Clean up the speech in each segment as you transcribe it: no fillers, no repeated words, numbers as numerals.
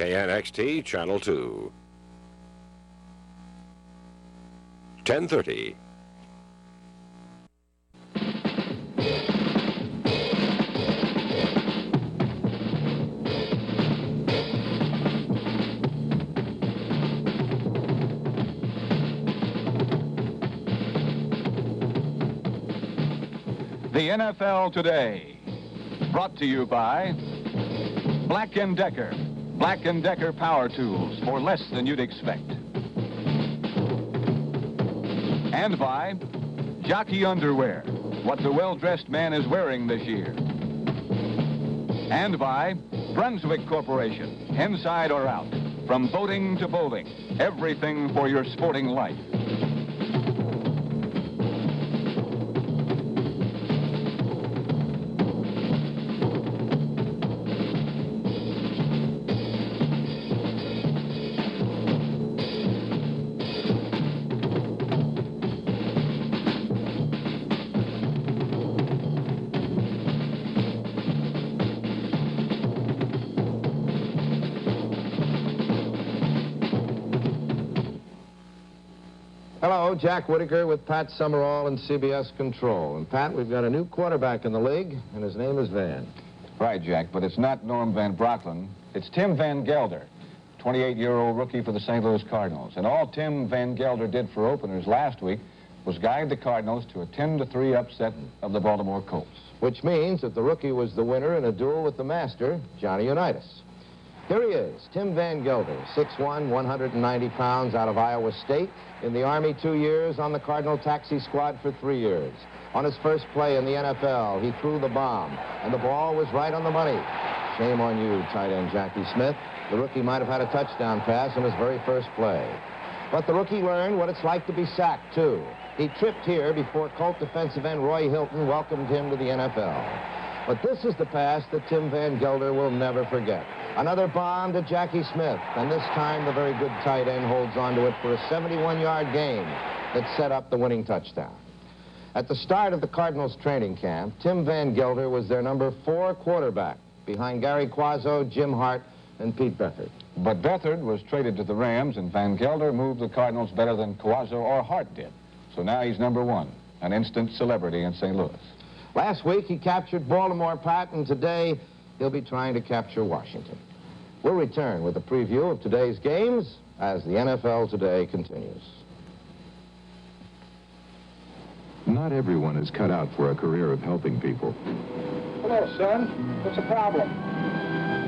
KNXT Channel 2. 10:30. The NFL Today, brought to you by Black & Decker. Black & Decker power tools for less than you'd expect. And by Jockey Underwear, what the well-dressed man is wearing this year. And by Brunswick Corporation, inside or out, from boating to bowling, everything for your sporting life. Hello, Jack Whitaker with Pat Summerall and CBS Control. And Pat, we've got a new quarterback in the league, and his name is Van. Right, Jack, but it's not Norm Van Brocklin. It's Tim Van Gelder, 28-year-old rookie for the St. Louis Cardinals. And all Tim Van Gelder did for openers last week was guide the Cardinals to a 10-3 upset of the Baltimore Colts. Which means that the rookie was the winner in a duel with the master, Johnny Unitas. Here he is, Tim Van Gelder, 6'1", 190 pounds, out of Iowa State. In the Army 2 years, on the Cardinal taxi squad for 3 years. On his first play in the NFL, he threw the bomb, and the ball was right on the money. Shame on you, tight end Jackie Smith. The rookie might have had a touchdown pass in his very first play. But the rookie learned what it's like to be sacked, too. He tripped here before Colt defensive end Roy Hilton welcomed him to the NFL. But this is the pass that Tim Van Gelder will never forget. Another bomb to Jackie Smith, and this time the very good tight end holds on to it for a 71-yard gain that set up the winning touchdown. At the start of the Cardinals training camp, Tim Van Gelder was their number 4 quarterback, behind Gary Quazzo, Jim Hart, and Pete Beathard. But Beathard was traded to the Rams, and Van Gelder moved the Cardinals better than Quazzo or Hart did. So now he's number 1, an instant celebrity in St. Louis. Last week, he captured Baltimore, Pat, and today he'll be trying to capture Washington. We'll return with a preview of today's games as the NFL Today continues. Not everyone is cut out for a career of helping people. Hello, son. What's the problem?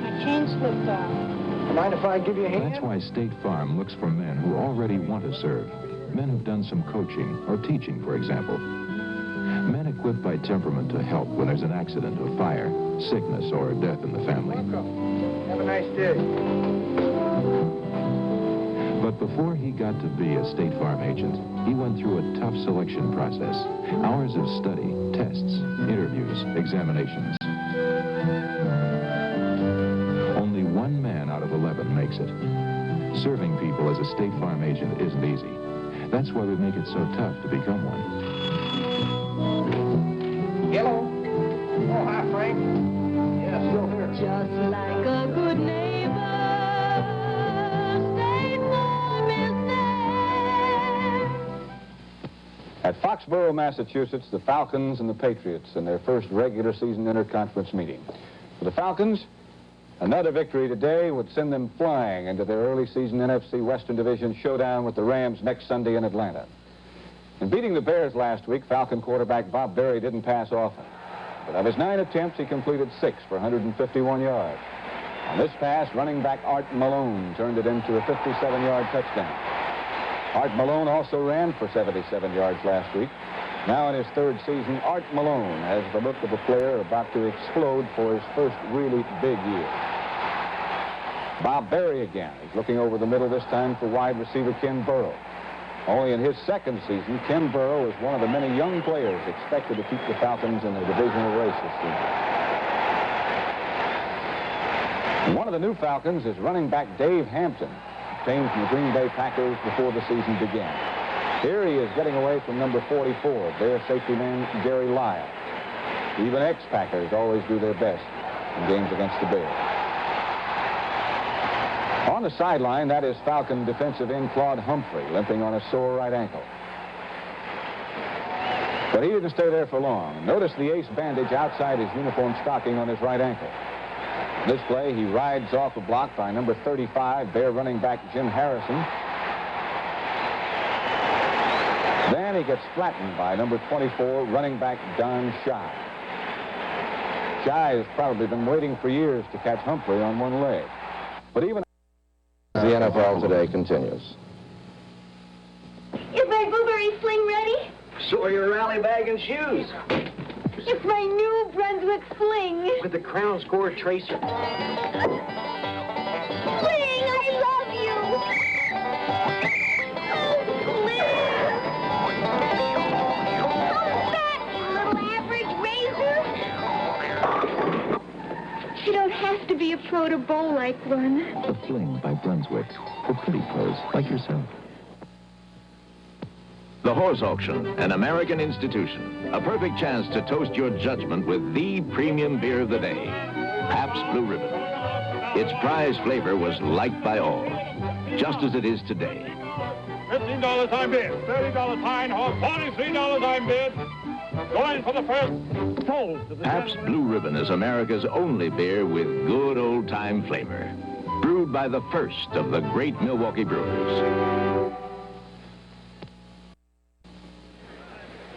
My chain slipped off. Mind if I give you a hand? That's why State Farm looks for men who already want to serve. Men who've done some coaching or teaching, for example. Men equipped by temperament to help when there's an accident, a fire, sickness, or death in the family. Welcome. Have a nice day. But before he got to be a State Farm agent, he went through a tough selection process. Hours of study, tests, interviews, examinations. Only 1 man out of 11 makes it. Serving people as a State Farm agent isn't easy. That's why we make it so tough to become one. Hello. Oh, hi, Frank. Yeah, still here. Just like a good neighbor, State Farm is there. At Foxborough, Massachusetts, the Falcons and the Patriots in their first regular season interconference meeting. For the Falcons, another victory today would send them flying into their early season NFC Western Division showdown with the Rams next Sunday in Atlanta. In beating the Bears last week, Falcon quarterback Bob Berry didn't pass often. But of his 9 attempts, he completed 6 for 151 yards. On this pass, running back Art Malone turned it into a 57-yard touchdown. Art Malone also ran for 77 yards last week. Now in his 3rd season, Art Malone has the look of a player about to explode for his first really big year. Bob Berry again. He's looking over the middle this time for wide receiver Ken Burrow. Only in his 2nd season, Ken Burrow is one of the many young players expected to keep the Falcons in the divisional race this season. One of the new Falcons is running back Dave Hampton, obtained from the Green Bay Packers before the season began. Here he is getting away from number 44, their safety man Gary Lyle. Even ex-Packers always do their best in games against the Bears. On the sideline, that is Falcon defensive end Claude Humphrey, limping on a sore right ankle. But he didn't stay there for long. Notice the ace bandage outside his uniform stocking on his right ankle. This play, he rides off a block by number 35, Bear running back Jim Harrison. Then he gets flattened by number 24, running back Don Shy. Shy has probably been waiting for years to catch Humphrey on one leg. But even... The NFL today continues. Is my blueberry sling ready? So are your rally bag and shoes. It's my New Brunswick sling. With the Crown Score tracer. Sling, I love you. Oh, Sling. Come back, you little average razor. You don't have to be a pro to bowl like one. The Fling by Brunswick, for pretty pros like yourself. The Horse Auction, an American institution. A perfect chance to toast your judgment with the premium beer of the day, Pabst Blue Ribbon. Its prize flavor was liked by all, just as it is today. $15 time bid, $30 time off, $43 time bid. Going for the first. Sold to the Pabst Blue Ribbon is America's only beer with good old-time flavor. Brewed by the first of the great Milwaukee brewers.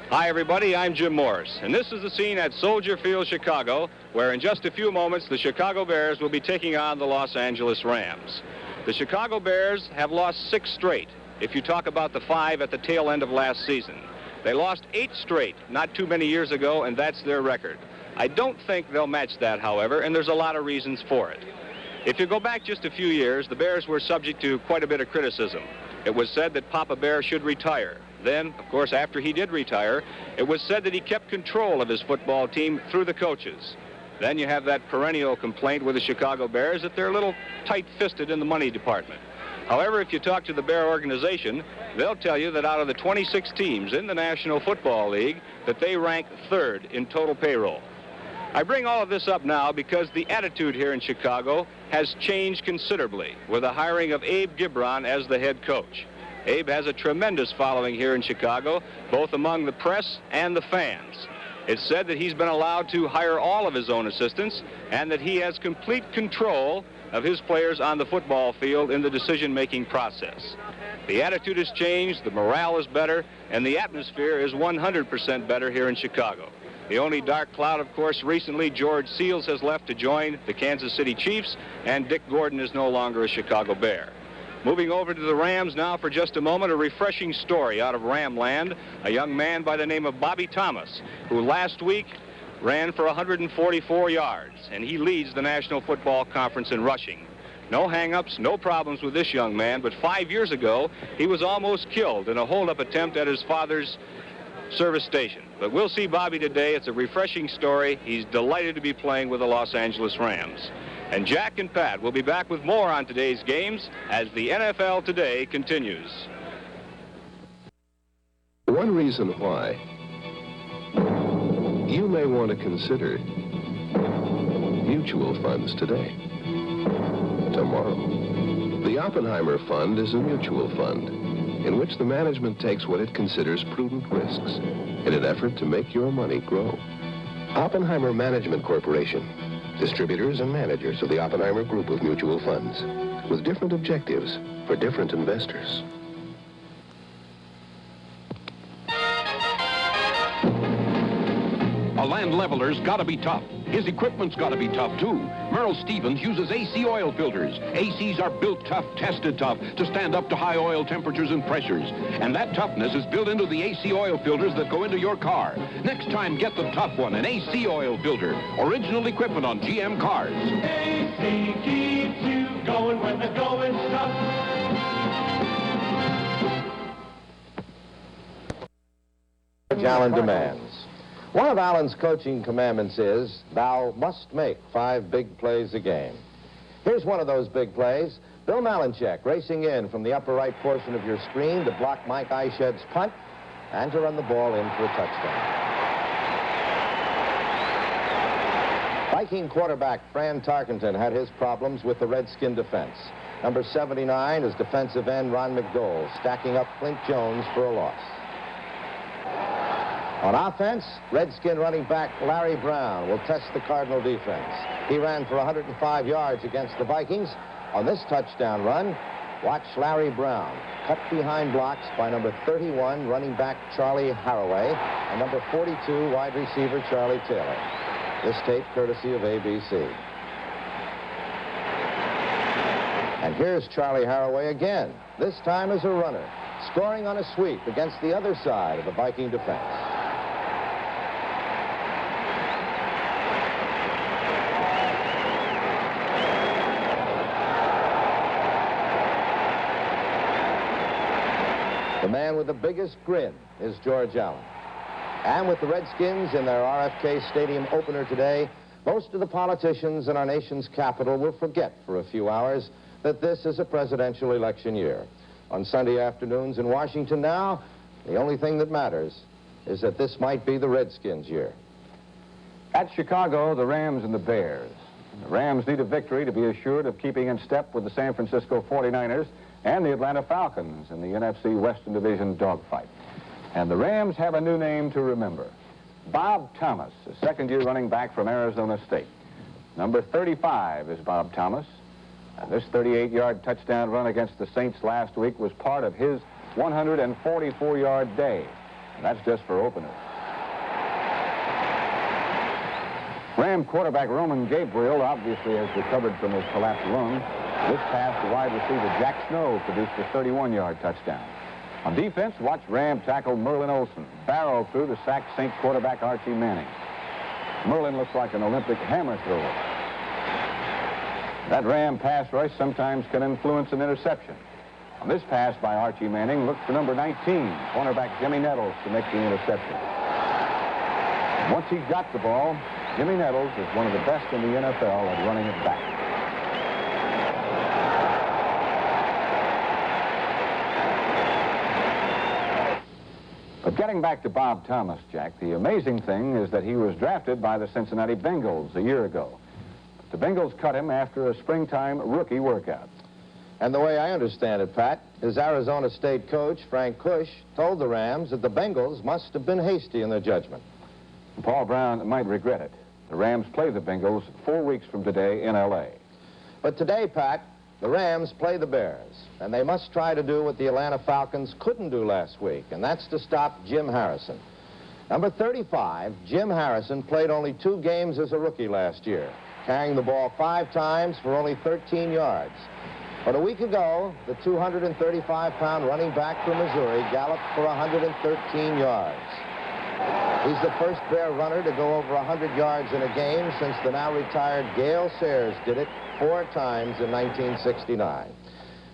Hi, everybody. I'm Jim Morris, and this is the scene at Soldier Field, Chicago, where in just a few moments, the Chicago Bears will be taking on the Los Angeles Rams. The Chicago Bears have lost 6 straight, if you talk about the 5 at the tail end of last season. They lost 8 straight not too many years ago, and that's their record. I don't think they'll match that, however, and there's a lot of reasons for it. If you go back just a few years, the Bears were subject to quite a bit of criticism. It was said that Papa Bear should retire. Then, of course, after he did retire, it was said that he kept control of his football team through the coaches. Then you have that perennial complaint with the Chicago Bears that they're a little tight-fisted in the money department. However, if you talk to the Bear organization, they'll tell you that out of the 26 teams in the National Football League, that they rank 3rd in total payroll. I bring all of this up now because the attitude here in Chicago has changed considerably with the hiring of Abe Gibron as the head coach. Abe has a tremendous following here in Chicago, both among the press and the fans. It's said that he's been allowed to hire all of his own assistants and that he has complete control of his players on the football field in the decision-making process. The attitude has changed, the morale is better, and the atmosphere is 100% better here in Chicago. The only dark cloud, of course, recently, George Seals has left to join the Kansas City Chiefs, and Dick Gordon is no longer a Chicago Bear. Moving over to the Rams now for just a moment, a refreshing story out of Ramland. A young man by the name of Bobby Thomas, who last week ran for 144 yards, and he leads the National Football Conference in rushing. No hang-ups, no problems with this young man, but 5 years ago, he was almost killed in a hold-up attempt at his father's service station. But we'll see Bobby today. It's a refreshing story. He's delighted to be playing with the Los Angeles Rams. And Jack and Pat will be back with more on today's games as the NFL Today continues. One reason why you may want to consider mutual funds today, tomorrow. The Oppenheimer Fund is a mutual fund in which the management takes what it considers prudent risks in an effort to make your money grow. Oppenheimer Management Corporation, distributors and managers of the Oppenheimer Group of mutual funds, with different objectives for different investors. A land leveler's got to be tough. His equipment's got to be tough, too. Merle Stevens uses AC oil filters. ACs are built tough, tested tough, to stand up to high oil temperatures and pressures. And that toughness is built into the AC oil filters that go into your car. Next time, get the tough one, an AC oil filter. Original equipment on GM cars. AC keeps you going when the going's tough. Allen demands. One of Allen's coaching commandments is, thou must make 5 big plays a game. Here's one of those big plays. Bill Malinchek racing in from the upper right portion of your screen to block Mike Eiched's punt and to run the ball in for a touchdown. Viking quarterback Fran Tarkenton had his problems with the Redskin defense. Number 79 is defensive end Ron McDowell, stacking up Clint Jones for a loss. On offense, Redskin running back Larry Brown will test the Cardinal defense. He ran for 105 yards against the Vikings. On this touchdown run, watch Larry Brown cut behind blocks by number 31 running back Charlie Haraway and number 42 wide receiver Charlie Taylor. This tape courtesy of ABC. And here's Charlie Haraway again, this time as a runner, scoring on a sweep against the other side of the Viking defense. The man with the biggest grin is George Allen. And with the Redskins in their RFK Stadium opener today, most of the politicians in our nation's capital will forget for a few hours that this is a presidential election year. On Sunday afternoons in Washington now, the only thing that matters is that this might be the Redskins' year. At Chicago, the Rams and the Bears. The Rams need a victory to be assured of keeping in step with the San Francisco 49ers and the Atlanta Falcons in the NFC Western Division dogfight. And the Rams have a new name to remember. Bob Thomas, a second-year running back from Arizona State. Number 35 is Bob Thomas. And this 38-yard touchdown run against the Saints last week was part of his 144-yard day. And that's just for openers. Ram quarterback Roman Gabriel obviously has recovered from his collapsed lung. This pass to wide receiver Jack Snow produced a 31-yard touchdown. On defense, watch Ram tackle Merlin Olsen, barrel through to sack Saint quarterback Archie Manning. Merlin looks like an Olympic hammer thrower. That Ram pass rush sometimes can influence an interception. On this pass by Archie Manning, look for number 19, cornerback Jimmy Nettles, to make the interception. Once he got the ball, Jimmy Nettles is one of the best in the NFL at running it back. But getting back to Bob Thomas, Jack, the amazing thing is that he was drafted by the Cincinnati Bengals a year ago. But the Bengals cut him after a springtime rookie workout. And the way I understand it, Pat, his Arizona State coach, Frank Kush, told the Rams that the Bengals must have been hasty in their judgment. Paul Brown might regret it. The Rams play the Bengals 4 weeks from today in L.A. But today, Pat, the Rams play the Bears, and they must try to do what the Atlanta Falcons couldn't do last week, and that's to stop Jim Harrison. Number 35, Jim Harrison, played only 2 games as a rookie last year, carrying the ball 5 times for only 13 yards. But a week ago, the 235-pound running back from Missouri galloped for 113 yards. He's the first Bear runner to go over 100 yards in a game since the now-retired Gale Sayers did it 4 times in 1969.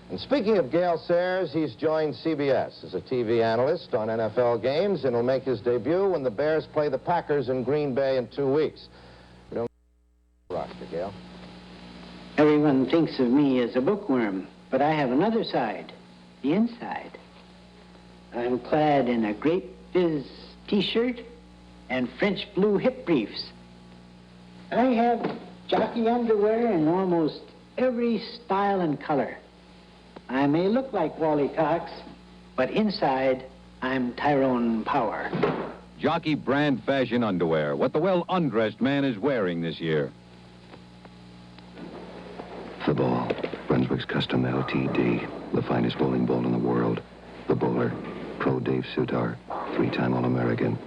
And speaking of Gale Sayers, he's joined CBS as a TV analyst on NFL games and will make his debut when the Bears play the Packers in Green Bay in 2 weeks. We don't roster, Gale. Everyone thinks of me as a bookworm, but I have another side, the inside. I'm clad in a Grape Fizz T-shirt and French blue hip briefs. I have jockey underwear in almost every style and color. I may look like Wally Cox, but inside, I'm Tyrone Power. Jockey brand fashion underwear, what the well-undressed man is wearing this year. The ball, Brunswick's custom LTD, the finest bowling ball in the world. The bowler, Pro Dave Sutar, 3-time All-American.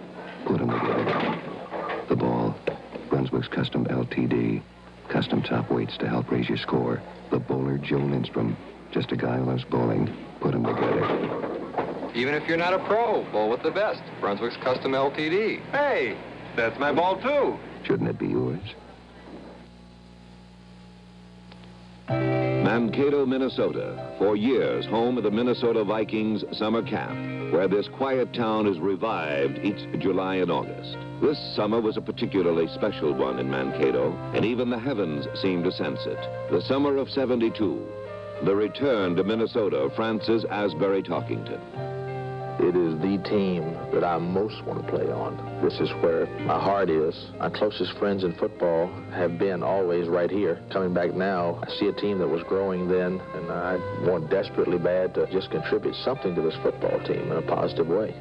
Put him together. The ball, Brunswick's custom LTD, custom top weights to help raise your score. The bowler, Joe Lindstrom, just a guy who loves bowling. Put him together. Even if you're not a pro, bowl with the best. Brunswick's custom LTD. Hey, that's my ball too. Shouldn't it be yours? Mankato, Minnesota, for years home of the Minnesota Vikings summer camp, where this quiet town is revived each July and August. This summer was a particularly special one in Mankato, and even the heavens seemed to sense it. The summer of '72, the return to Minnesota of Francis Asbury Talkington. It is the team that I most want to play on. This is where my heart is. My closest friends in football have been always right here. Coming back now, I see a team that was growing then, and I want desperately bad to just contribute something to this football team in a positive way.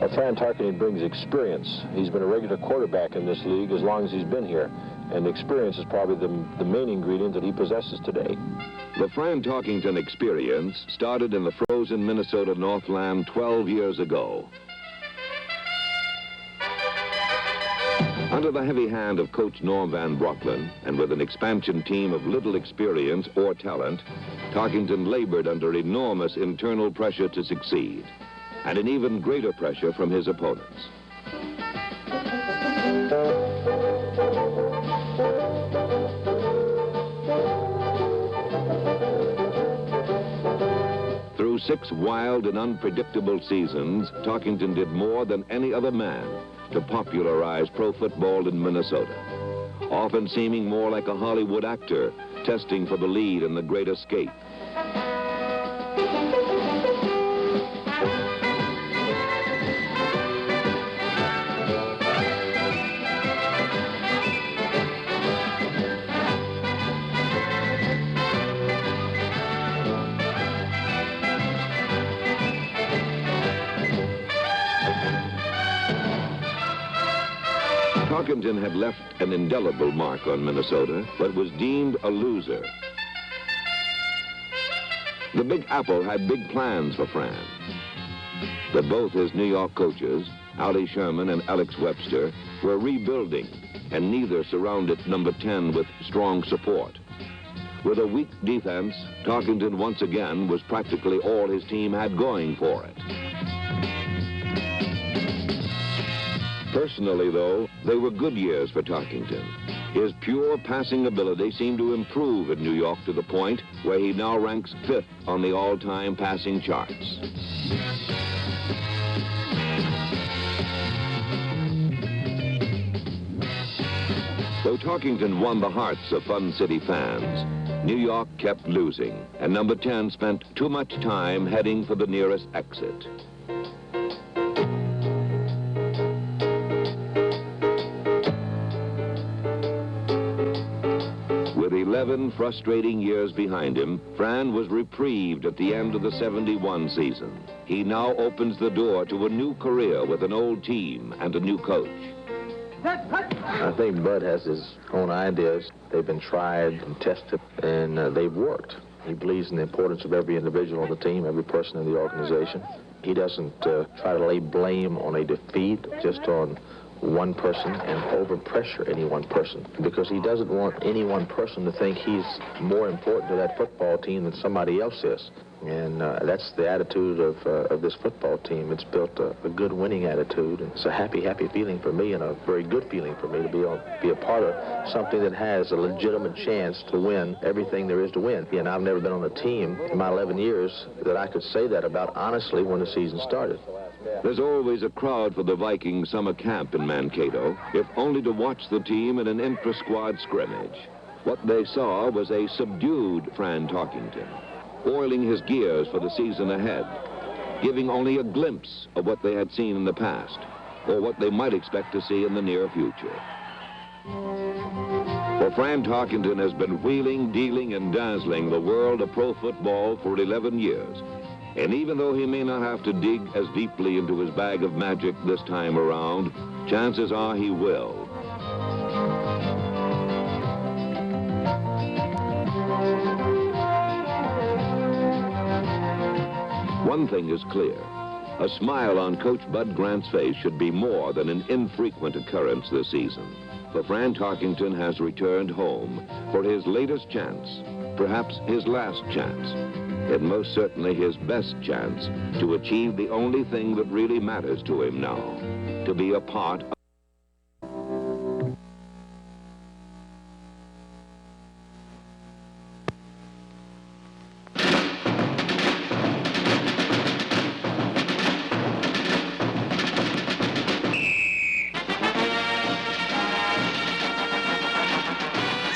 Well, Fran Tarkenton brings experience. He's been a regular quarterback in this league as long as he's been here. And experience is probably the main ingredient that he possesses today. The Fran Tarkenton experience started in the frozen Minnesota Northland 12 years ago. Under the heavy hand of Coach Norm Van Brocklin, and with an expansion team of little experience or talent, Tarkenton labored under enormous internal pressure to succeed, and an even greater pressure from his opponents. Through 6 wild and unpredictable seasons, Tarkenton did more than any other man to popularize pro football in Minnesota, often seeming more like a Hollywood actor testing for the lead in The Great Escape. Tarkenton had left an indelible mark on Minnesota, but was deemed a loser. The Big Apple had big plans for Fran. But both his New York coaches, Allie Sherman and Alex Webster, were rebuilding, and neither surrounded number 10 with strong support. With a weak defense, Tarkenton once again was practically all his team had going for it. Personally, though, they were good years for Tarkenton. His pure passing ability seemed to improve in New York to the point where he now ranks 5th on the all-time passing charts. Though Tarkenton won the hearts of Fun City fans, New York kept losing, and number 10 spent too much time heading for the nearest exit. With 11 frustrating years behind him, Fran was reprieved at the end of the 71 season. He now opens the door to a new career with an old team and a new coach. I think Bud has his own ideas. They've been tried and tested, and they've worked. He believes in the importance of every individual on the team, every person in the organization. He doesn't try to lay blame on a defeat just on one person and overpressure any one person, because he doesn't want any one person to think he's more important to that football team than somebody else is. And that's the attitude of this football team. It's built a good winning attitude. And it's a happy feeling for me, and a very good feeling for me to be a part of something that has a legitimate chance to win everything there is to win. And I've never been on a team in my 11 years that I could say that about honestly when the season started. There's always a crowd for the Vikings summer camp in Mankato, if only to watch the team in an intra-squad scrimmage. What they saw was a subdued Fran Tarkenton, oiling his gears for the season ahead, giving only a glimpse of what they had seen in the past, or what they might expect to see in the near future. For Fran Tarkenton has been wheeling, dealing, and dazzling the world of pro football for 11 years. And even though he may not have to dig as deeply into his bag of magic this time around, chances are he will. One thing is clear. A smile on Coach Bud Grant's face should be more than an infrequent occurrence this season. For Fran Tarkenton has returned home for his latest chance, perhaps his last chance, and most certainly his best chance to achieve the only thing that really matters to him now, to be a part of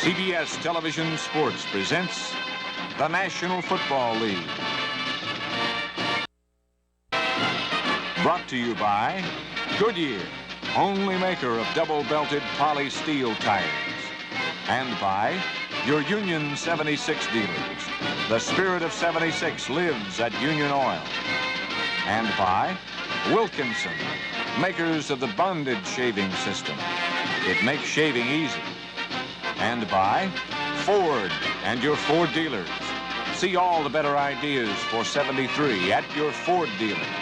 CBS Television Sports presents the National Football League. Brought to you by Goodyear, only maker of double-belted poly steel tires. And by your Union 76 dealers. The spirit of 76 lives at Union Oil. And by Wilkinson, makers of the bonded shaving system. It makes shaving easy. And by Ford and your Ford dealers. See all the better ideas for 73 at your Ford dealer.